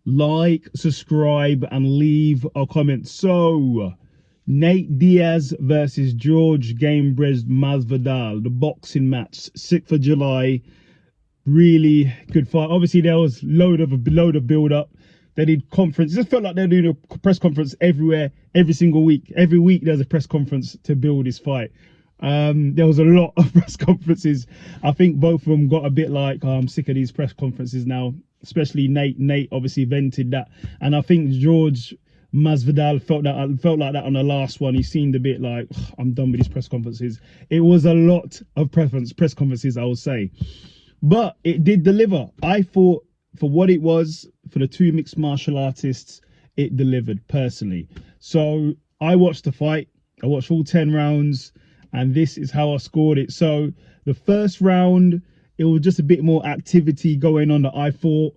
like, subscribe, and leave a comment. So, Nate Diaz versus George Gamebred Masvidal, the boxing match, 6th of July. Really good fight. Obviously, there was load of build up. They did conference. It just felt like they're doing a press conference everywhere, every single week. Every week there's a press conference to build this fight. There was a lot of press conferences. I think both of them got a bit like, oh, I'm sick of these press conferences now. Especially Nate. Nate obviously vented that, and I think George Masvidal felt like that on the last one. He seemed a bit like, I'm done with these press conferences. It was a lot of press conferences, I would say, but it did deliver. I thought, for what it was, for the two mixed martial artists, it delivered personally. So I watched the fight. I watched all 10 rounds, and this is how I scored it. So the first round, it was just a bit more activity going on that I thought.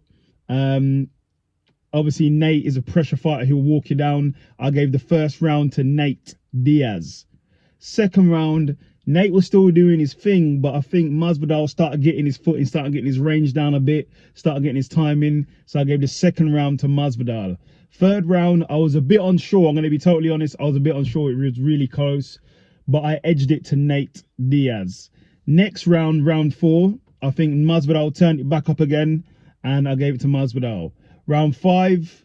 Obviously, Nate is a pressure fighter. He'll walk you down. I gave the first round to Nate Diaz. Second round, Nate was still doing his thing, but I think Masvidal started getting his footing, started getting his range down a bit, started getting his timing. So I gave the second round to Masvidal. Third round, I was a bit unsure. I'm going to be totally honest. I was a bit unsure. It was really close, but I edged it to Nate Diaz. Next round, round 4, I think Masvidal turned it back up again, and I gave it to Masvidal. Round 5,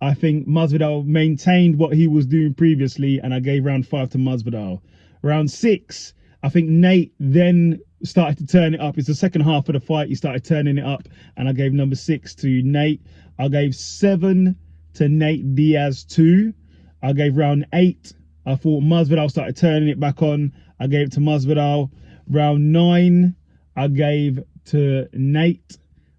I think Masvidal maintained what he was doing previously, and I gave round 5 to Masvidal. Round 6, I think Nate then started to turn it up. It's the second half of the fight. He started turning it up, and I gave number 6 to Nate. I gave 7 to Nate Diaz 2. I gave round 8. I thought Masvidal started turning it back on. I gave it to Masvidal. Round 9, I gave to Nate.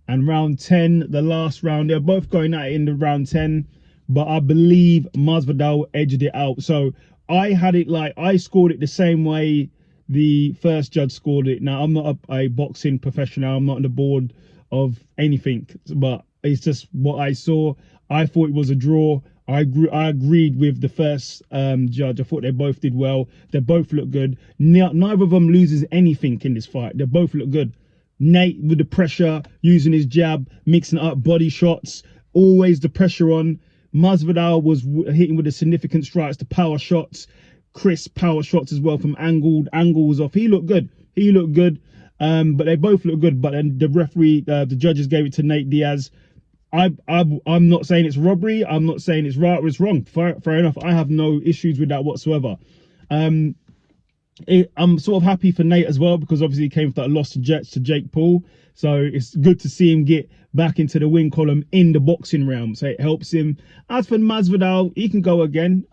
And round 10, the last round, they're both going at it in the round 10. But I believe Masvidal edged it out. So I had it like, I scored it the same way the first judge scored it. Now, I'm not a boxing professional. I'm not on the board of anything. But it's just what I saw. I thought it was a draw. I agreed with the first judge. I thought they both did well. They both look good. Neither of them loses anything in this fight. They both look good. Nate with the pressure, using his jab, mixing up body shots, always the pressure on. Masvidal was hitting with the significant strikes, the power shots, crisp power shots as well from angles off. He looked good. He looked good. But they both look good. But then the referee, the judges gave it to Nate Diaz. I'm not saying it's robbery. I'm not saying it's right or it's wrong. Fair enough. I have no issues with that whatsoever. I'm sort of happy for Nate as well, because obviously he came with that loss to Jake Paul. So it's good to see him get back into the win column in the boxing realm. So it helps him. As for Masvidal, he can go again.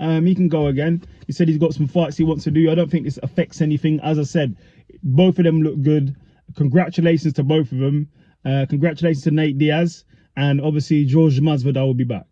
He said he's got some fights he wants to do. I don't think this affects anything. As I said, both of them look good. Congratulations to both of them. Congratulations to Nate Diaz. And obviously, George Masvidal will be back.